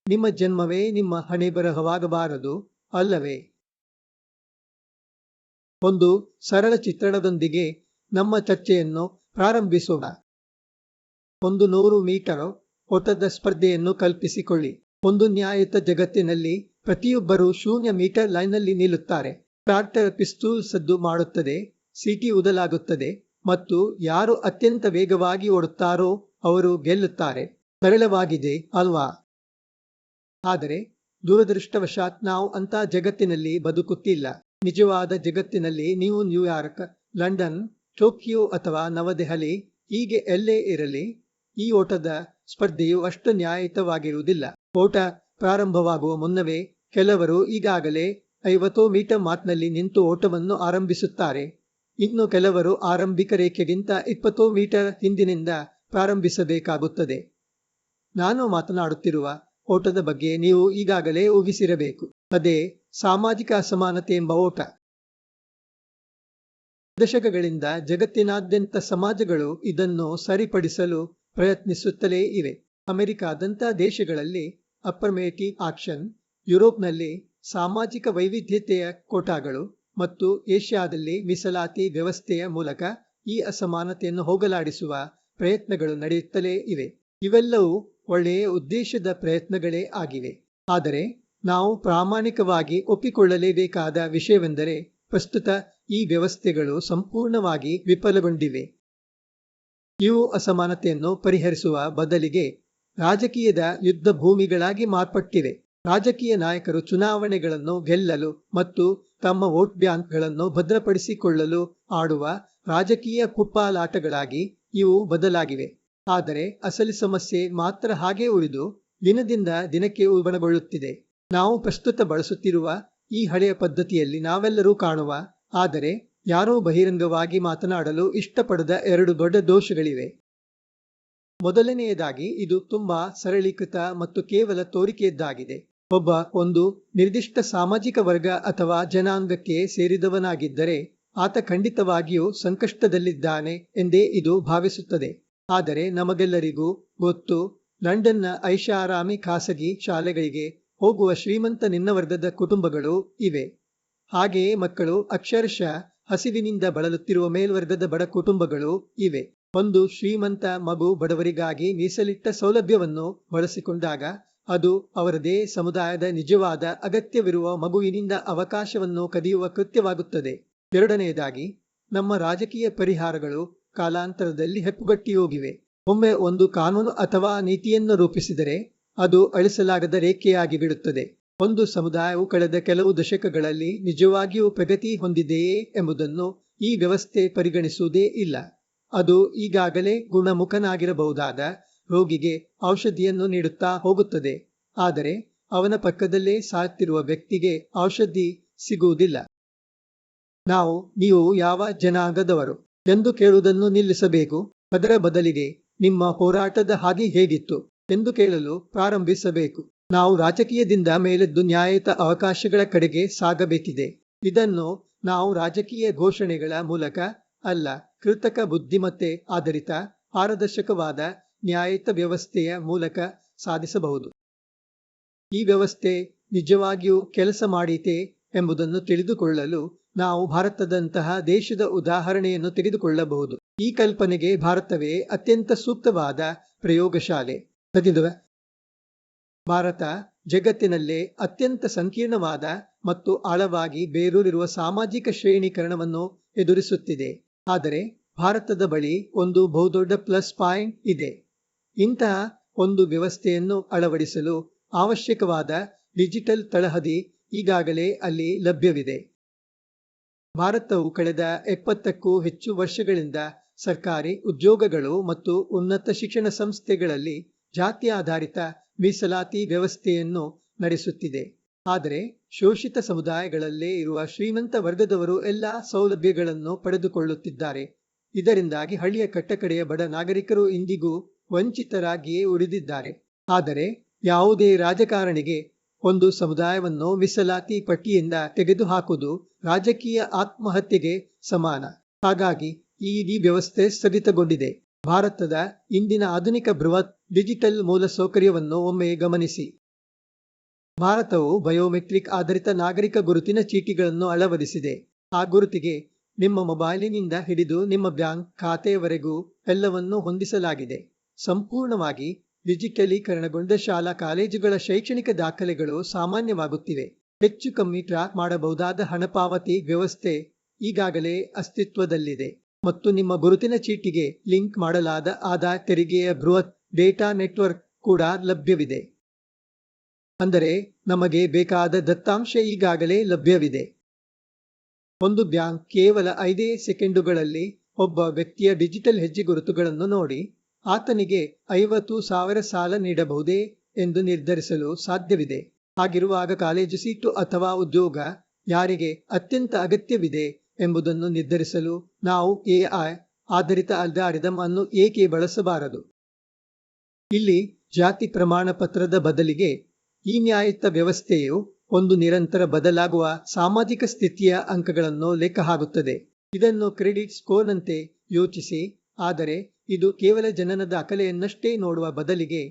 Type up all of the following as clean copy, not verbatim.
ನಿಮ್ಮ ಜನ್ಮವೇ ನಿಮ್ಮ ಹಣೆಬರಹವಾಗಬಾರದು ಅಲ್ಲವೇ? ಒಂದು ಸರಳ ಚಿತ್ರಣದೊಂದಿಗೆ ನಮ್ಮ ಚರ್ಚೆಯನ್ನು ಪ್ರಾರಂಭಿಸೋಣ. 100 ಮೀಟರ್ ಓಟದ ಸ್ಪರ್ಧೆಯನ್ನು ಕಲ್ಪಿಸಿಕೊಳ್ಳಿ. ಒಂದು ನ್ಯಾಯಯುತ ಜಗತ್ತಿನಲ್ಲಿ ಪ್ರತಿಯೊಬ್ಬರೂ 0 ಮೀಟರ್ ಲೈನ್ನಲ್ಲಿ ನಿಲ್ಲುತ್ತಾರೆ. ಸ್ಟಾರ್ಟರ್ ಪಿಸ್ತೂಲ್ ಸದ್ದು ಮಾಡುತ್ತದೆ, ಸೀಟಿ ಊದಲಾಗುತ್ತದೆ ಮತ್ತು ಯಾರು ಅತ್ಯಂತ ವೇಗವಾಗಿ ಓಡುತ್ತಾರೋ ಅವರು ಗೆಲ್ಲುತ್ತಾರೆ. ಸರಳವಾಗಿದೆ ಅಲ್ವಾ? ಆದರೆ ದುರದೃಷ್ಟವಶಾತ್ ನಾವು ಅಂಥ ಜಗತ್ತಿನಲ್ಲಿ ಬದುಕುತ್ತಿಲ್ಲ. ನಿಜವಾದ ಜಗತ್ತಿನಲ್ಲಿ ನೀವು ನ್ಯೂಯಾರ್ಕ್, ಲಂಡನ್, ಟೋಕಿಯೋ ಅಥವಾ ನವದೆಹಲಿ ಹೀಗೆ ಎಲ್ಲೇ ಇರಲಿ, ಈ ಓಟದ ಸ್ಪರ್ಧೆಯು ಅಷ್ಟು ನ್ಯಾಯಯುತವಾಗಿರುವುದಿಲ್ಲ. ಓಟ ಪ್ರಾರಂಭವಾಗುವ ಮುನ್ನವೇ ಕೆಲವರು ಈಗಾಗಲೇ 50 ಮೀಟರ್ ಮಾರ್ಕ್ನಲ್ಲಿ ನಿಂತು ಓಟವನ್ನು ಆರಂಭಿಸುತ್ತಾರೆ. ಇನ್ನು ಕೆಲವರು ಆರಂಭಿಕ ರೇಖೆಗಿಂತ 20 ಮೀಟರ್ ಹಿಂದಿನಿಂದ ಪ್ರಾರಂಭಿಸಬೇಕಾಗುತ್ತದೆ. ನಾನು ಮಾತನಾಡುತ್ತಿರುವ ಓಟದ ಬಗ್ಗೆ ನೀವು ಈಗಾಗಲೇ ಊಹಿಸಿರಬೇಕು. ಅದೇ ಸಾಮಾಜಿಕ ಅಸಮಾನತೆ ಎಂಬ ಓಟ. ದಶಕಗಳಿಂದ ಜಗತ್ತಿನಾದ್ಯಂತ ಸಮಾಜಗಳು ಇದನ್ನು ಸರಿಪಡಿಸಲು ಪ್ರಯತ್ನಿಸುತ್ತಲೇ ಇವೆ. ಅಮೆರಿಕಾದಂಥ ದೇಶಗಳಲ್ಲಿ ಅಫರ್ಮೇಟಿವ್ ಆಕ್ಷನ್, ಯುರೋಪ್ನಲ್ಲಿ ಸಾಮಾಜಿಕ ವೈವಿಧ್ಯತೆಯ ಕೋಟಾಗಳು ಮತ್ತು ಏಷ್ಯಾದಲ್ಲಿ ಮೀಸಲಾತಿ ವ್ಯವಸ್ಥೆಯ ಮೂಲಕ ಈ ಅಸಮಾನತೆಯನ್ನು ಹೋಗಲಾಡಿಸುವ ಪ್ರಯತ್ನಗಳು ನಡೆಯುತ್ತಲೇ ಇವೆ. ಇವೆಲ್ಲವೂ ಒಳ್ಳೆಯ ಉದ್ದೇಶದ ಪ್ರಯತ್ನಗಳೇ ಆಗಿವೆ. ಆದರೆ ನಾವು ಪ್ರಾಮಾಣಿಕವಾಗಿ ಒಪ್ಪಿಕೊಳ್ಳಲೇಬೇಕಾದ ವಿಷಯವೆಂದರೆ ಪ್ರಸ್ತುತ ಈ ವ್ಯವಸ್ಥೆಗಳು ಸಂಪೂರ್ಣವಾಗಿ ವಿಫಲಗೊಂಡಿವೆ. ಇವು ಅಸಮಾನತೆಯನ್ನು ಪರಿಹರಿಸುವ ಬದಲಿಗೆ ರಾಜಕೀಯದ ಯುದ್ಧ ಭೂಮಿಗಳಾಗಿ ಮಾರ್ಪಟ್ಟಿವೆ. ರಾಜಕೀಯ ನಾಯಕರು ಚುನಾವಣೆಗಳನ್ನು ಗೆಲ್ಲಲು ಮತ್ತು ತಮ್ಮ ವೋಟ್ ಬ್ಯಾಂಕ್ಗಳನ್ನು ಭದ್ರಪಡಿಸಿಕೊಳ್ಳಲು ಆಡುವ ರಾಜಕೀಯ ಕುಪ್ಪಾಲಾಟಗಳಾಗಿ ಇವು ಬದಲಾಗಿವೆ. ಆದರೆ ಅಸಲಿ ಸಮಸ್ಯೆ ಮಾತ್ರ ಹಾಗೆ ಉಳಿದು ದಿನದಿಂದ ದಿನಕ್ಕೆ ಉಲ್ಬಣಗೊಳ್ಳುತ್ತಿದೆ. ನಾವು ಪ್ರಸ್ತುತ ಬಳಸುತ್ತಿರುವ ಈ ಹಳೆಯ ಪದ್ಧತಿಯಲ್ಲಿ ನಾವೆಲ್ಲರೂ ಕಾಣುವ, ಆದರೆ ಯಾರೂ ಬಹಿರಂಗವಾಗಿ ಮಾತನಾಡಲು ಇಷ್ಟಪಡದ 2 ದೊಡ್ಡ ದೋಷಗಳಿವೆ. ಮೊದಲನೆಯದಾಗಿ, ಇದು ತುಂಬಾ ಸರಳೀಕೃತ ಮತ್ತು ಕೇವಲ ತೋರಿಕೆಯದ್ದಾಗಿದೆ. ಒಂದು ನಿರ್ದಿಷ್ಟ ಸಾಮಾಜಿಕ ವರ್ಗ ಅಥವಾ ಜನಾಂಗಕ್ಕೆ ಸೇರಿದವನಾಗಿದ್ದರೆ ಆತ ಖಂಡಿತವಾಗಿಯೂ ಸಂಕಷ್ಟದಲ್ಲಿದ್ದಾನೆ ಎಂದೇ ಇದು ಭಾವಿಸುತ್ತದೆ. ಆದರೆ ನಮಗೆಲ್ಲರಿಗೂ ಗೊತ್ತು, ಲಂಡನ್ನ ಐಷಾರಾಮಿ ಖಾಸಗಿ ಶಾಲೆಗಳಿಗೆ ಹೋಗುವ ಶ್ರೀಮಂತ ನಿಮ್ನವರ್ಗದ ಕುಟುಂಬಗಳು ಇವೆ. ಹಾಗೆಯೇ ಮಕ್ಕಳು ಅಕ್ಷರಶಃ ಹಸಿವಿನಿಂದ ಬಳಲುತ್ತಿರುವ ಮೇಲ್ವರ್ಗದ ಬಡ ಕುಟುಂಬಗಳು ಇವೆ. ಒಂದು ಶ್ರೀಮಂತ ಮಗು ಬಡವರಿಗಾಗಿ ಮೀಸಲಿಟ್ಟ ಸೌಲಭ್ಯವನ್ನು ಬಳಸಿಕೊಂಡಾಗ ಅದು ಅವರದೇ ಸಮುದಾಯದ ನಿಜವಾದ ಅಗತ್ಯವಿರುವ ಮಗುವಿನಿಂದ ಅವಕಾಶವನ್ನು ಕದಿಯುವ ಕೃತ್ಯವಾಗುತ್ತದೆ. ಎರಡನೆಯದಾಗಿ, ನಮ್ಮ ರಾಜಕೀಯ ಪರಿಹಾರಗಳು ಕಾಲಾಂತರದಲ್ಲಿ ಹೆಪ್ಪುಗಟ್ಟಿಹೋಗಿವೆ. ಒಮ್ಮೆ ಒಂದು ಕಾನೂನು ಅಥವಾ ನೀತಿಯನ್ನು ರೂಪಿಸಿದರೆ ಅದು ಅಳಿಸಲಾಗದ ರೇಖೆಯಾಗಿ ಬಿಡುತ್ತದೆ. ಒಂದು ಸಮುದಾಯವು ಕಳೆದ ಕೆಲವು ದಶಕಗಳಲ್ಲಿ ನಿಜವಾಗಿಯೂ ಪ್ರಗತಿ ಹೊಂದಿದೆಯೇ ಎಂಬುದನ್ನು ಈ ವ್ಯವಸ್ಥೆ ಪರಿಗಣಿಸುವುದೇ ಇಲ್ಲ. ಅದು ಈಗಾಗಲೇ ಗುಣಮುಖನಾಗಿರಬಹುದಾದ ರೋಗಿಗೆ ಔಷಧಿಯನ್ನು ನೀಡುತ್ತಾ ಹೋಗುತ್ತದೆ, ಆದರೆ ಅವನ ಪಕ್ಕದಲ್ಲೇ ಸಾಯುತ್ತಿರುವ ವ್ಯಕ್ತಿಗೆ ಔಷಧಿ ಸಿಗುವುದಿಲ್ಲ. ನೀವು ಯಾವ ಜನಾಂಗದವರು ಎಂದು ಕೇಳುವುದನ್ನು ನಿಲ್ಲಿಸಬೇಕು. ಅದರ ಬದಲಿಗೆ ನಿಮ್ಮ ಹೋರಾಟದ ಹಾದಿ ಹೇಗಿತ್ತು ಎಂದು ಕೇಳಲು ಪ್ರಾರಂಭಿಸಬೇಕು. ನಾವು ರಾಜಕೀಯದಿಂದ ಮೇಲೆದ್ದು ನ್ಯಾಯಯುತ ಅವಕಾಶಗಳ ಕಡೆಗೆ ಸಾಗಬೇಕಿದೆ. ಇದನ್ನು ನಾವು ರಾಜಕೀಯ ಘೋಷಣೆಗಳ ಮೂಲಕ ಅಲ್ಲ, ಕೃತಕ ಬುದ್ಧಿಮತ್ತೆ ಆಧಾರಿತ ಪಾರದರ್ಶಕವಾದ ನ್ಯಾಯಯುತ ವ್ಯವಸ್ಥೆಯ ಮೂಲಕ ಸಾಧಿಸಬಹುದು. ಈ ವ್ಯವಸ್ಥೆ ನಿಜವಾಗಿಯೂ ಕೆಲಸ ಮಾಡೀತೆ ಎಂಬುದನ್ನು ತಿಳಿದುಕೊಳ್ಳಲು ನಾವು ಭಾರತದಂತಹ ದೇಶದ ಉದಾಹರಣೆಯನ್ನು ತೆಗೆದುಕೊಳ್ಳಬಹುದು. ಈ ಕಲ್ಪನೆಗೆ ಭಾರತವೇ ಅತ್ಯಂತ ಸೂಕ್ತವಾದ ಪ್ರಯೋಗಶಾಲೆ. ಭಾರತ ಜಗತ್ತಿನಲ್ಲೇ ಅತ್ಯಂತ ಸಂಕೀರ್ಣವಾದ ಮತ್ತು ಆಳವಾಗಿ ಬೇರೂರಿರುವ ಸಾಮಾಜಿಕ ಶ್ರೇಣೀಕರಣವನ್ನು ಎದುರಿಸುತ್ತಿದೆ. ಆದರೆ ಭಾರತದ ಬಳಿ ಒಂದು ಬಹುದೊಡ್ಡ ಪ್ಲಸ್ ಪಾಯಿಂಟ್ ಇದೆ. ಇಂತಹ ಒಂದು ವ್ಯವಸ್ಥೆಯನ್ನು ಅಳವಡಿಸಲು ಅವಶ್ಯಕವಾದ ಡಿಜಿಟಲ್ ತಳಹದಿ ಈಗಾಗಲೇ ಅಲ್ಲಿ ಲಭ್ಯವಿದೆ. ಭಾರತವು ಕಳೆದ 70ಕ್ಕೂ ಹೆಚ್ಚು ವರ್ಷಗಳಿಂದ ಸರ್ಕಾರಿ ಉದ್ಯೋಗಗಳು ಮತ್ತು ಉನ್ನತ ಶಿಕ್ಷಣ ಸಂಸ್ಥೆಗಳಲ್ಲಿ ಜಾತಿ ಆಧಾರಿತ ಮೀಸಲಾತಿ ವ್ಯವಸ್ಥೆಯನ್ನು ನಡೆಸುತ್ತಿದೆ. ಆದರೆ ಶೋಷಿತ ಸಮುದಾಯಗಳಲ್ಲೇ ಇರುವ ಶ್ರೀಮಂತ ವರ್ಗದವರು ಎಲ್ಲ ಸೌಲಭ್ಯಗಳನ್ನು ಪಡೆದುಕೊಳ್ಳುತ್ತಿದ್ದಾರೆ. ಇದರಿಂದಾಗಿ ಹಳ್ಳಿಯ ಕಟ್ಟಕಡೆಯ ಬಡ ನಾಗರಿಕರು ಇಂದಿಗೂ ವಂಚಿತರಾಗಿಯೇ ಉಳಿದಿದ್ದಾರೆ. ಆದರೆ ಯಾವುದೇ ರಾಜಕಾರಣಿಗೆ ಒಂದು ಸಮುದಾಯವನ್ನು ಮೀಸಲಾತಿ ಪಟ್ಟಿಯಿಂದ ತೆಗೆದುಹಾಕುವುದು ರಾಜಕೀಯ ಆತ್ಮಹತ್ಯೆಗೆ ಸಮಾನ. ಹಾಗಾಗಿ ಈ ಇಡೀ ವ್ಯವಸ್ಥೆ ಸ್ಥಗಿತಗೊಂಡಿದೆ. ಭಾರತದ ಇಂದಿನ ಆಧುನಿಕ ಬೃಹತ್ ಡಿಜಿಟಲ್ ಮೂಲಸೌಕರ್ಯವನ್ನು ಒಮ್ಮೆ ಗಮನಿಸಿ. ಭಾರತವು ಬಯೋಮೆಟ್ರಿಕ್ ಆಧಾರಿತ ನಾಗರಿಕ ಗುರುತಿನ ಚೀಟಿಗಳನ್ನು ಅಳವಡಿಸಿದೆ. ಆ ಗುರುತಿಗೆ ನಿಮ್ಮ ಮೊಬೈಲಿನಿಂದ ಹಿಡಿದು ನಿಮ್ಮ ಬ್ಯಾಂಕ್ ಖಾತೆಯವರೆಗೂ ಎಲ್ಲವನ್ನೂ ಹೊಂದಿಸಲಾಗಿದೆ. ಸಂಪೂರ್ಣವಾಗಿ ಡಿಜಿಟಲೀಕರಣಗೊಂಡ ಶಾಲಾ ಕಾಲೇಜುಗಳ ಶೈಕ್ಷಣಿಕ ದಾಖಲೆಗಳು ಸಾಮಾನ್ಯವಾಗುತ್ತಿವೆ. ಹೆಚ್ಚು ಕಮ್ಮಿ ಟ್ರ್ಯಾಕ್ ಮಾಡಬಹುದಾದ ಹಣ ಪಾವತಿ ವ್ಯವಸ್ಥೆ ಈಗಾಗಲೇ ಅಸ್ತಿತ್ವದಲ್ಲಿದೆ ಮತ್ತು ನಿಮ್ಮ ಗುರುತಿನ ಚೀಟಿಗೆ ಲಿಂಕ್ ಮಾಡಲಾದ ಆದಾಯ ತೆರಿಗೆಯ ಬೃಹತ್ ಡೇಟಾ ನೆಟ್ವರ್ಕ್ ಕೂಡ ಲಭ್ಯವಿದೆ. ಅಂದರೆ ನಮಗೆ ಬೇಕಾದ ದತ್ತಾಂಶ ಈಗಾಗಲೇ ಲಭ್ಯವಿದೆ. ಒಂದು ಬ್ಯಾಂಕ್ ಕೇವಲ 5 ಸೆಕೆಂಡುಗಳಲ್ಲಿ ಒಬ್ಬ ವ್ಯಕ್ತಿಯ ಡಿಜಿಟಲ್ ಹೆಜ್ಜೆಗುರುತುಗಳನ್ನು ನೋಡಿ ಆತನಿಗೆ 50,000 ಸಾಲ ನೀಡಬಹುದೇ ಎಂದು ನಿರ್ಧರಿಸಲು ಸಾಧ್ಯವಿದೆ. ಹಾಗಿರುವಾಗ ಕಾಲೇಜು ಸೀಟು ಅಥವಾ ಉದ್ಯೋಗ ಯಾರಿಗೆ ಅತ್ಯಂತ ಅಗತ್ಯವಿದೆ ಎಂಬುದನ್ನು ನಿರ್ಧರಿಸಲು ನಾವು AI ಆಧಾರಿತ ಅಲ್ಗಾರಿದಮ್ ಅನ್ನು ಏಕೆ ಬಳಸಬಾರದು? ಇಲ್ಲಿ ಜಾತಿ ಪ್ರಮಾಣ ಪತ್ರದ ಬದಲಿಗೆ ಈ ನ್ಯಾಯಯುತ ವ್ಯವಸ್ಥೆಯು ಒಂದು ನಿರಂತರ ಬದಲಾಗುವ ಸಾಮಾಜಿಕ ಸ್ಥಿತಿಯ ಅಂಕಗಳನ್ನು ಲೆಕ್ಕ ಹಾಕುತ್ತದೆ. ಇದನ್ನು ಕ್ರೆಡಿಟ್ ಸ್ಕೋರ್ನಂತೆ ಯೋಚಿಸಿ, ಆದರೆ ಇದು ಕೇವಲ ಜನನ ದಾಖಲೆಯನ್ನಷ್ಟೇ ನೋಡುವ ಬದಲಿಗೆ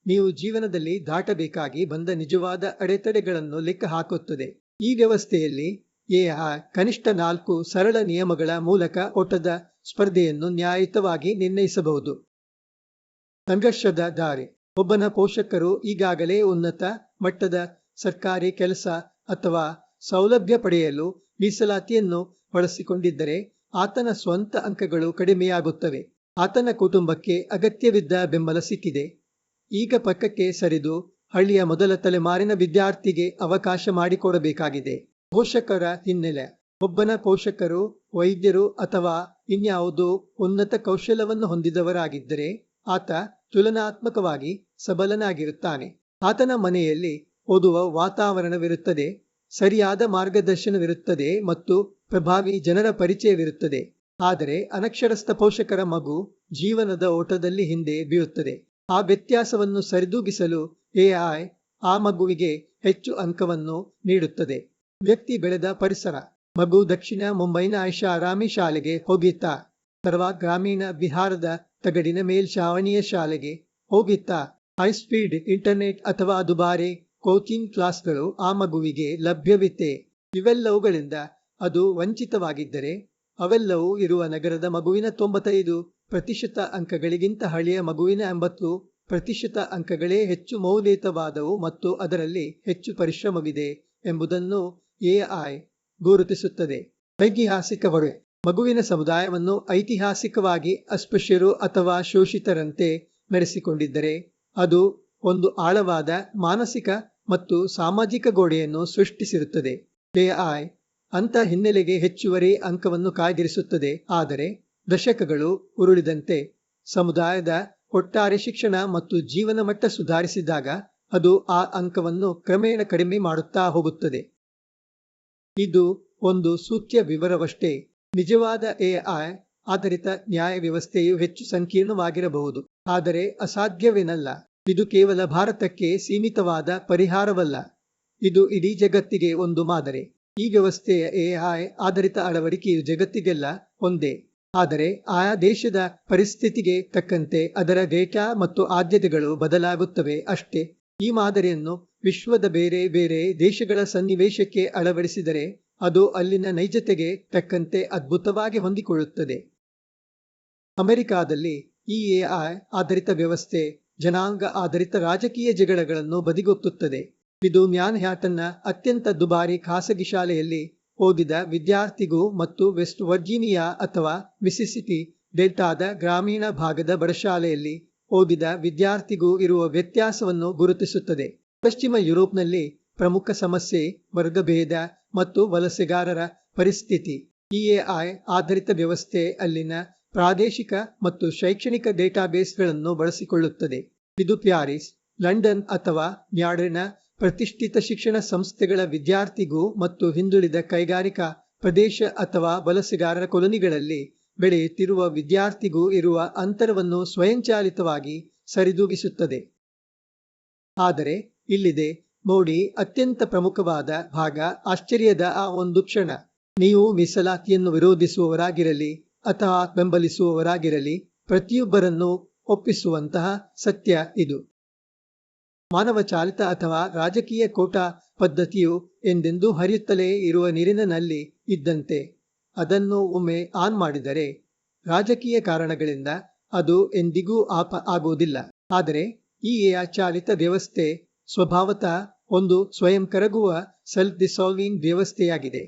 ನೀವು ಜೀವನದಲ್ಲಿ ದಾಟಬೇಕಾಗಿ ಬಂದ ನಿಜವಾದ ಅಡೆತಡೆಗಳನ್ನು ಲೆಕ್ಕ ಹಾಕುತ್ತದೆ. ಈ ವ್ಯವಸ್ಥೆಯಲ್ಲಿ AI ಕನಿಷ್ಠ 4 ಸರಳ ನಿಯಮಗಳ ಮೂಲಕ ಓಟದ ಸ್ಪರ್ಧೆಯನ್ನು ನ್ಯಾಯಯುತವಾಗಿ ನಿರ್ಣಯಿಸಬಹುದು. ಸಂಘರ್ಷದ ದಾರಿ. ಒಬ್ಬನ ಪೋಷಕರು ಈಗಾಗಲೇ ಉನ್ನತ ಮಟ್ಟದ ಸರ್ಕಾರಿ ಕೆಲಸ ಅಥವಾ ಸೌಲಭ್ಯ ಪಡೆಯಲು ಮೀಸಲಾತಿಯನ್ನು ಬಳಸಿಕೊಂಡಿದ್ದರೆ ಆತನ ಸ್ವಂತ ಅಂಕಗಳು ಕಡಿಮೆಯಾಗುತ್ತವೆ. ಆತನ ಕುಟುಂಬಕ್ಕೆ ಅಗತ್ಯವಿದ್ದ ಬೆಂಬಲ ಸಿಕ್ಕಿದೆ. ಈಗ ಪಕ್ಕಕ್ಕೆ ಸರಿದು ಹಳ್ಳಿಯ ಮೊದಲ ತಲೆಮಾರಿನ ವಿದ್ಯಾರ್ಥಿಗೆ ಅವಕಾಶ ಮಾಡಿಕೊಡಬೇಕಾಗಿದೆ. ಪೋಷಕರ ಹಿನ್ನೆಲೆ. ಒಬ್ಬನ ಪೋಷಕರು ವೈದ್ಯರು ಅಥವಾ ಇನ್ಯಾವುದೋ ಉನ್ನತ ಕೌಶಲ್ಯವನ್ನು ಹೊಂದಿದವರಾಗಿದ್ದರೆ ಆತ ತುಲನಾತ್ಮಕವಾಗಿ ಸಬಲನಾಗಿರುತ್ತಾನೆ. ಆತನ ಮನೆಯಲ್ಲಿ ಓದುವ ವಾತಾವರಣವಿರುತ್ತದೆ, ಸರಿಯಾದ ಮಾರ್ಗದರ್ಶನವಿರುತ್ತದೆ ಮತ್ತು ಪ್ರಭಾವಿ ಜನರ ಪರಿಚಯವಿರುತ್ತದೆ. ಆದರೆ ಅನಕ್ಷರಸ್ಥ ಪೋಷಕರ ಮಗು ಜೀವನದ ಓಟದಲ್ಲಿ ಹಿಂದೆ ಬೀಳುತ್ತದೆ. ಆ ವ್ಯತ್ಯಾಸವನ್ನು ಸರಿದೂಗಿಸಲು AI ಆ ಮಗುವಿಗೆ ಹೆಚ್ಚು ಅಂಕವನ್ನು ನೀಡುತ್ತದೆ. ವ್ಯಕ್ತಿ ಬೆಳೆದ ಪರಿಸರ. ಮಗು ದಕ್ಷಿಣ ಮುಂಬೈನ ಐಷಾರಾಮಿ ಶಾಲೆಗೆ ಹೋಗಿತ್ತಾ? ಅಥವಾ ಗ್ರಾಮೀಣ ಬಿಹಾರದ ತಗಡಿನ ಮೇಲ್ಛಾವಣಿಯ ಶಾಲೆಗೆ ಹೋಗಿತ್ತಾ? ಹೈಸ್ಪೀಡ್ ಇಂಟರ್ನೆಟ್ ಅಥವಾ ದುಬಾರಿ ಕೋಚಿಂಗ್ ಕ್ಲಾಸ್ಗಳು ಆ ಮಗುವಿಗೆ ಲಭ್ಯವಿತ್ತೆ? ಇವೆಲ್ಲವುಗಳಿಂದ ಅದು ವಂಚಿತವಾಗಿದ್ದರೆ ಅವೆಲ್ಲವೂ ಇರುವ ನಗರದ ಮಗುವಿನ 95% ಅಂಕಗಳಿಗಿಂತ ಹಳ್ಳಿಯ ಮಗುವಿನ 80% ಅಂಕಗಳೇ ಹೆಚ್ಚು ಮೌಲ್ಯಯುತವಾದವು ಮತ್ತು ಅದರಲ್ಲಿ ಹೆಚ್ಚು ಪರಿಶ್ರಮವಿದೆ ಎಂಬುದನ್ನು AI ಗುರುತಿಸುತ್ತದೆ. ಐತಿಹಾಸಿಕ ಹೊರೆ. ಮಗುವಿನ ಸಮುದಾಯವನ್ನು ಐತಿಹಾಸಿಕವಾಗಿ ಅಸ್ಪೃಶ್ಯರು ಅಥವಾ ಶೋಷಿತರಂತೆ ನಡೆಸಿಕೊಂಡಿದ್ದರೆ ಅದು ಒಂದು ಆಳವಾದ ಮಾನಸಿಕ ಮತ್ತು ಸಾಮಾಜಿಕ ಗೋಡೆಯನ್ನು ಸೃಷ್ಟಿಸಿರುತ್ತದೆ. AI ಅಂಥ ಹಿನ್ನೆಲೆಗೆ ಹೆಚ್ಚುವರಿ ಅಂಕವನ್ನು ಕಾಯ್ದಿರಿಸುತ್ತದೆ. ಆದರೆ ದಶಕಗಳು ಉರುಳಿದಂತೆ ಸಮುದಾಯದ ಒಟ್ಟಾರೆ ಶಿಕ್ಷಣ ಮತ್ತು ಜೀವನ ಮಟ್ಟ ಸುಧಾರಿಸಿದಾಗ ಅದು ಆ ಅಂಕವನ್ನು ಕ್ರಮೇಣ ಕಡಿಮೆ ಮಾಡುತ್ತಾ ಹೋಗುತ್ತದೆ. ಇದು ಒಂದು ಸೂಚ್ಯ ವಿವರವಷ್ಟೇ. ನಿಜವಾದ AI ಆಧಾರಿತ ನ್ಯಾಯ ವ್ಯವಸ್ಥೆಯು ಹೆಚ್ಚು ಸಂಕೀರ್ಣವಾಗಿರಬಹುದು, ಆದರೆ ಅಸಾಧ್ಯವೇನಲ್ಲ. ಇದು ಕೇವಲ ಭಾರತಕ್ಕೆ ಸೀಮಿತವಾದ ಪರಿಹಾರವಲ್ಲ, ಇದು ಇಡೀ ಜಗತ್ತಿಗೆ ಒಂದು ಮಾದರಿ. ಈ ವ್ಯವಸ್ಥೆಯ AI ಆಧಾರಿತ ಅಳವಡಿಕೆಯು ಜಗತ್ತಿಗೆಲ್ಲ ಒಂದೇ, ಆದರೆ ಆಯಾ ದೇಶದ ಪರಿಸ್ಥಿತಿಗೆ ತಕ್ಕಂತೆ ಅದರ ಡೇಟಾ ಮತ್ತು ಆದ್ಯತೆಗಳು ಬದಲಾಗುತ್ತವೆ ಅಷ್ಟೇ. ಈ ಮಾದರಿಯನ್ನು ವಿಶ್ವದ ಬೇರೆ ಬೇರೆ ದೇಶಗಳ ಸನ್ನಿವೇಶಕ್ಕೆ ಅಳವಡಿಸಿದರೆ ಅದು ಅಲ್ಲಿನ ನೈಜತೆಗೆ ತಕ್ಕಂತೆ ಅದ್ಭುತವಾಗಿ ಹೊಂದಿಕೊಳ್ಳುತ್ತದೆ. ಅಮೆರಿಕಾದಲ್ಲಿ ಈ AI ಆಧಾರಿತ ವ್ಯವಸ್ಥೆ ಜನಾಂಗ ಆಧಾರಿತ ರಾಜಕೀಯ ಜಗಳಗಳನ್ನು ಬದಿಗೊತ್ತುತ್ತದೆ. ಇದು ಮ್ಯಾನ್ಹ್ಯಾಟನ್ನ ಅತ್ಯಂತ ದುಬಾರಿ ಖಾಸಗಿ ಶಾಲೆಯಲ್ಲಿ ಓದಿದ ವಿದ್ಯಾರ್ಥಿಗೂ ಮತ್ತು ವೆಸ್ಟ್ ವರ್ಜೀನಿಯಾ ಅಥವಾ ಮಿಸಿಸಿಪಿ ಡೆಲ್ಟಾದ ಗ್ರಾಮೀಣ ಭಾಗದ ಬಡಶಾಲೆಯಲ್ಲಿ ಓದಿದ ವಿದ್ಯಾರ್ಥಿಗೂ ಇರುವ ವ್ಯತ್ಯಾಸವನ್ನು ಗುರುತಿಸುತ್ತದೆ. ಪಶ್ಚಿಮ ಯುರೋಪ್ನಲ್ಲಿ ಪ್ರಮುಖ ಸಮಸ್ಯೆ ವರ್ಗಭೇದ ಮತ್ತು ವಲಸೆಗಾರರ ಪರಿಸ್ಥಿತಿ. ಈ AI ಆಧಾರಿತ ವ್ಯವಸ್ಥೆ ಅಲ್ಲಿನ ಪ್ರಾದೇಶಿಕ ಮತ್ತು ಶೈಕ್ಷಣಿಕ ಡೇಟಾಬೇಸ್ಗಳನ್ನು ಬಳಸಿಕೊಳ್ಳುತ್ತದೆ. ಇದು ಪ್ಯಾರಿಸ್, ಲಂಡನ್ ಅಥವಾ ನ್ಯಾಡ್ರಿನ ಪ್ರತಿಷ್ಠಿತ ಶಿಕ್ಷಣ ಸಂಸ್ಥೆಗಳ ವಿದ್ಯಾರ್ಥಿಗೂ ಮತ್ತು ಹಿಂದುಳಿದ ಕೈಗಾರಿಕಾ ಪ್ರದೇಶ ಅಥವಾ ವಲಸೆಗಾರರ ಕೊಲನಿಗಳಲ್ಲಿ ಬೆಳೆಯುತ್ತಿರುವ ವಿದ್ಯಾರ್ಥಿಗೂ ಇರುವ ಅಂತರವನ್ನು ಸ್ವಯಂಚಾಲಿತವಾಗಿ ಸರಿದೂಗಿಸುತ್ತದೆ. ಆದರೆ ಇಲ್ಲಿದೆ ನೋಡಿ ಅತ್ಯಂತ ಪ್ರಮುಖವಾದ ಭಾಗ, ಆಶ್ಚರ್ಯದ ಆ ಒಂದು ಕ್ಷಣ. ನೀವು ಮೀಸಲಾತಿಯನ್ನು ವಿರೋಧಿಸುವವರಾಗಿರಲಿ ಅಥವಾ ಬೆಂಬಲಿಸುವವರಾಗಿರಲಿ, ಪ್ರತಿಯೊಬ್ಬರನ್ನೂ ಒಪ್ಪಿಸುವಂತಹ ಸತ್ಯ ಇದು. ಮಾನವ ಚಾಲಿತ ಅಥವಾ ರಾಜಕೀಯ ಕೋಟಾ ಪದ್ಧತಿಯು ಎಂದೆಂದೂ ಹರಿಯುತ್ತಲೇ ಇರುವ ನೀರಿನ ನಲ್ಲಿ ಇದ್ದಂತೆ. ಅದನ್ನು ಒಮ್ಮೆ ಆನ್ ಮಾಡಿದರೆ ರಾಜಕೀಯ ಕಾರಣಗಳಿಂದ ಅದು ಎಂದಿಗೂ ಆಫ್ ಆಗುವುದಿಲ್ಲ. ಆದರೆ ಈ ಎಐ ಚಾಲಿತ ವ್ಯವಸ್ಥೆ ಸ್ವಭಾವತಃ ಒಂದು ಸ್ವಯಂ ಕರಗುವ ಸೆಲ್ಫ್ ಡಿಸಾಲ್ವಿಂಗ್ ವ್ಯವಸ್ಥೆಯಾಗಿದೆ.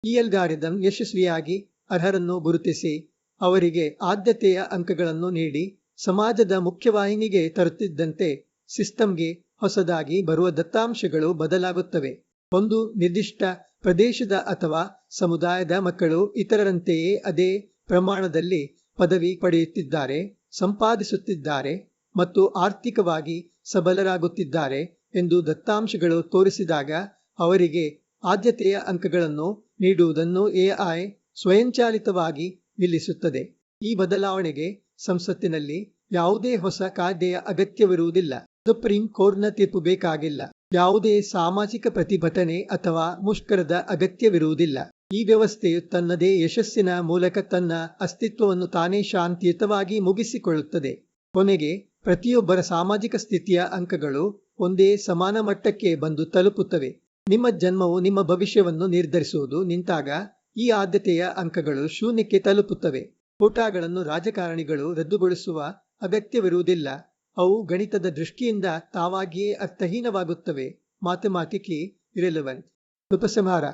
ಈ ಅಲ್ಗಾರಿದಮ್ ಯಶಸ್ವಿಯಾಗಿ ಅರ್ಹರನ್ನು ಗುರುತಿಸಿ ಅವರಿಗೆ ಆದ್ಯತೆಯ ಅಂಕಗಳನ್ನು ನೀಡಿ ಸಮಾಜದ ಮುಖ್ಯವಾಹಿನಿಗೆ ತರುತ್ತಿದ್ದಂತೆ ಸಿಸ್ಟಮ್ಗೆ ಹೊಸದಾಗಿ ಬರುವ ದತ್ತಾಂಶಗಳು ಬದಲಾಗುತ್ತವೆ. ಒಂದು ನಿರ್ದಿಷ್ಟ ಪ್ರದೇಶದ ಅಥವಾ ಸಮುದಾಯದ ಮಕ್ಕಳು ಇತರರಂತೆಯೇ ಅದೇ ಪ್ರಮಾಣದಲ್ಲಿ ಪದವಿ ಪಡೆಯುತ್ತಿದ್ದಾರೆ, ಸಂಪಾದಿಸುತ್ತಿದ್ದಾರೆ ಮತ್ತು ಆರ್ಥಿಕವಾಗಿ ಸಬಲರಾಗುತ್ತಿದ್ದಾರೆ ಎಂದು ದತ್ತಾಂಶಗಳು ತೋರಿಸಿದಾಗ ಅವರಿಗೆ ಆದ್ಯತೆಯ ಅಂಕಗಳನ್ನು ನೀಡುವುದನ್ನು ಎಐ ಸ್ವಯಂಚಾಲಿತವಾಗಿ ನಿಲ್ಲಿಸುತ್ತದೆ. ಈ ಬದಲಾವಣೆಗೆ ಸಂಸತ್ತಿನಲ್ಲಿ ಯಾವುದೇ ಹೊಸ ಕಾಯ್ದೆಯ ಅಗತ್ಯವಿರುವುದಿಲ್ಲ. ಸುಪ್ರೀಂ ಕೋರ್ಟ್ನ ತೀರ್ಪು ಬೇಕಾಗಿಲ್ಲ. ಯಾವುದೇ ಸಾಮಾಜಿಕ ಪ್ರತಿಭಟನೆ ಅಥವಾ ಮುಷ್ಕರದ ಅಗತ್ಯವಿರುವುದಿಲ್ಲ. ಈ ವ್ಯವಸ್ಥೆಯು ತನ್ನದೇ ಯಶಸ್ಸಿನ ಮೂಲಕ ತನ್ನ ಅಸ್ತಿತ್ವವನ್ನು ತಾನೇ ಶಾಂತಿಯುತವಾಗಿ ಮುಗಿಸಿಕೊಳ್ಳುತ್ತದೆ. ಕೊನೆಗೆ ಪ್ರತಿಯೊಬ್ಬರ ಸಾಮಾಜಿಕ ಸ್ಥಿತಿಯ ಅಂಕಗಳು ಒಂದೇ ಸಮಾನ ಮಟ್ಟಕ್ಕೆ ಬಂದು ತಲುಪುತ್ತವೆ. ನಿಮ್ಮ ಜನ್ಮವು ನಿಮ್ಮ ಭವಿಷ್ಯವನ್ನು ನಿರ್ಧರಿಸುವುದು ನಿಂತಾಗ ಈ ಆದ್ಯತೆಯ ಅಂಕಗಳು ಶೂನ್ಯಕ್ಕೆ ತಲುಪುತ್ತವೆ. ಕೋಟಾಗಳನ್ನು ರಾಜಕಾರಣಿಗಳು ರದ್ದುಗೊಳಿಸುವ ಅಗತ್ಯವಿರುವುದಿಲ್ಲ. ಅವು ಗಣಿತದ ದೃಷ್ಟಿಯಿಂದ ತಾವಾಗಿಯೇ ಅರ್ಥಹೀನವಾಗುತ್ತವೆ. ಮ್ಯಾಥಮ್ಯಾಟಿಕಲಿ ಇರೆಲೆವೆಂಟ್. ಉಪಸಂಹಾರ: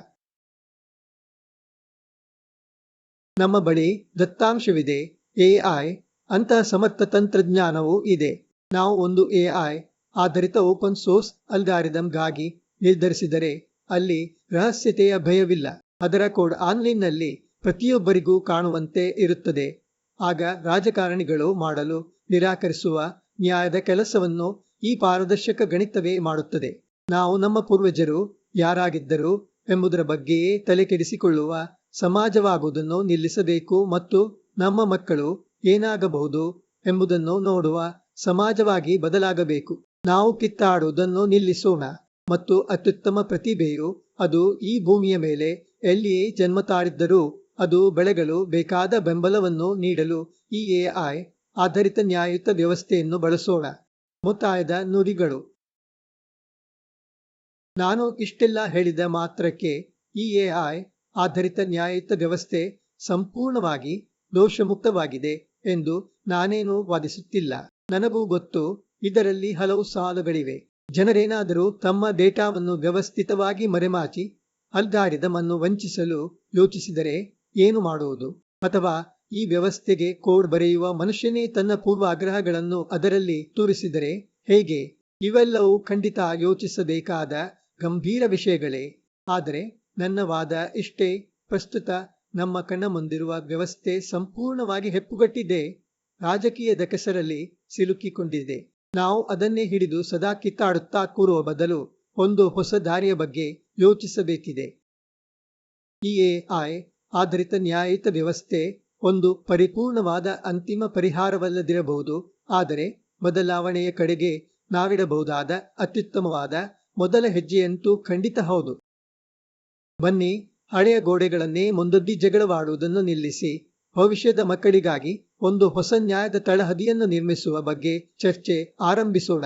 ನಮ್ಮ ಬಳಿ ದತ್ತಾಂಶವಿದೆ. ಎಐ ಅಂತಹ ಸಮರ್ಥ ತಂತ್ರಜ್ಞಾನವೂ ಇದೆ. ನಾವು ಒಂದು ಎಐ ಆಧಾರಿತ ಓಪನ್ ಸೋರ್ಸ್ ಅಲ್ಗಾರಿದಮ್ಗಾಗಿ ನಿರ್ಧರಿಸಿದರೆ ಅಲ್ಲಿ ರಹಸ್ಯತೆಯ ಭಯವಿಲ್ಲ. ಅದರ ಕೋಡ್ ಆನ್ಲೈನ್ನಲ್ಲಿ ಪ್ರತಿಯೊಬ್ಬರಿಗೂ ಕಾಣುವಂತೆ ಇರುತ್ತದೆ. ಆಗ ರಾಜಕಾರಣಿಗಳು ಮಾಡಲು ನಿರಾಕರಿಸುವ ನ್ಯಾಯದ ಕೆಲಸವನ್ನು ಈ ಪಾರದರ್ಶಕ ಗಣಿತವೇ ಮಾಡುತ್ತದೆ. ನಾವು ನಮ್ಮ ಪೂರ್ವಜರು ಯಾರಾಗಿದ್ದರು ಎಂಬುದರ ಬಗ್ಗೆಯೇ ತಲೆಕೆಡಿಸಿಕೊಳ್ಳುವ ಸಮಾಜವಾಗುವುದನ್ನು ನಿಲ್ಲಿಸಬೇಕು ಮತ್ತು ನಮ್ಮ ಮಕ್ಕಳು ಏನಾಗಬಹುದು ಎಂಬುದನ್ನು ನೋಡುವ ಸಮಾಜವಾಗಿ ಬದಲಾಗಬೇಕು. ನಾವು ಕಿತ್ತಾಡುವುದನ್ನು ನಿಲ್ಲಿಸೋಣ ಮತ್ತು ಅತ್ಯುತ್ತಮ ಪ್ರತಿಭೆಯು ಅದು ಈ ಭೂಮಿಯ ಮೇಲೆ ಎಲ್ಲಿಯೇ ಜನ್ಮ ತಾಳಿದ್ದರೂ ಅದು ಬೆಳೆಗಳು ಬೇಕಾದ ಬೆಂಬಲವನ್ನು ನೀಡಲು ಈ ಎಐ ಆಧಾರಿತ ನ್ಯಾಯಯುತ ವ್ಯವಸ್ಥೆಯನ್ನು ಬಳಸೋಣ. ಮುತ್ತಾಯದ ನುಡಿಗಳು: ನಾನು ಇಷ್ಟೆಲ್ಲ ಹೇಳಿದ ಮಾತ್ರಕ್ಕೆ ಈ ಎಐ ಆಧಾರಿತ ನ್ಯಾಯಯುತ ವ್ಯವಸ್ಥೆ ಸಂಪೂರ್ಣವಾಗಿ ದೋಷಮುಕ್ತವಾಗಿದೆ ಎಂದು ನಾನೇನು ವಾದಿಸುತ್ತಿಲ್ಲ. ನನಗೂ ಗೊತ್ತು, ಇದರಲ್ಲಿ ಹಲವು ಸಾಲುಗಳಿವೆ. ಜನರೇನಾದರೂ ತಮ್ಮ ಡೇಟಾವನ್ನು ವ್ಯವಸ್ಥಿತವಾಗಿ ಮರೆಮಾಚಿ ಅಲ್ಗಾರಿದಮ್ ಅನ್ನು ವಂಚಿಸಲು ಯೋಚಿಸಿದರೆ ಏನು ಮಾಡುವುದು? ಅಥವಾ ಈ ವ್ಯವಸ್ಥೆಗೆ ಕೋಡ್ ಬರೆಯುವ ಮನುಷ್ಯನೇ ತನ್ನ ಪೂರ್ವಾಗ್ರಹಗಳನ್ನು ಅದರಲ್ಲಿ ತೋರಿಸಿದರೆ ಹೇಗೆ? ಇವೆಲ್ಲವೂ ಖಂಡಿತ ಯೋಚಿಸಬೇಕಾದ ಗಂಭೀರ ವಿಷಯಗಳೇ. ಆದರೆ ನನ್ನ ವಾದ ಇಷ್ಟೇ: ಪ್ರಸ್ತುತ ನಮ್ಮ ಕಣ್ಣ ಮುಂದಿರುವ ವ್ಯವಸ್ಥೆ ಸಂಪೂರ್ಣವಾಗಿ ಹೆಪ್ಪುಗಟ್ಟಿದೆ, ರಾಜಕೀಯದ ಕೆಸರಲ್ಲಿ ಸಿಲುಕಿಕೊಂಡಿದೆ. ನಾವು ಅದನ್ನೇ ಹಿಡಿದು ಸದಾ ಕಿತ್ತಾಡುತ್ತಾ ಕೂರುವ ಬದಲು ಒಂದು ಹೊಸ ದಾರಿಯ ಬಗ್ಗೆ ಯೋಚಿಸಬೇಕಿದೆ. ಈ ಎಐ ಆಧಾರಿತ ನ್ಯಾಯಯುತ ವ್ಯವಸ್ಥೆ ಒಂದು ಪರಿಪೂರ್ಣವಾದ ಅಂತಿಮ ಪರಿಹಾರವಲ್ಲದಿರಬಹುದು, ಆದರೆ ಬದಲಾವಣೆಯ ಕಡೆಗೆ ನಾವಿಡಬಹುದಾದ ಅತ್ಯುತ್ತಮವಾದ ಮೊದಲ ಹೆಜ್ಜೆಯಂತೂ ಖಂಡಿತ ಹೌದು. ಬನ್ನಿ, ಹಳೆಯ ಗೋಡೆಗಳನ್ನೇ ಮುಂದೊಡ್ಡಿ ಜಗಳವಾಡುವುದನ್ನು ನಿಲ್ಲಿಸಿ ಭವಿಷ್ಯದ ಮಕ್ಕಳಿಗಾಗಿ ಒಂದು ಹೊಸ ನ್ಯಾಯದ ತಳಹದಿಯನ್ನು ನಿರ್ಮಿಸುವ ಬಗ್ಗೆ ಚರ್ಚೆ ಆರಂಭಿಸೋಣ.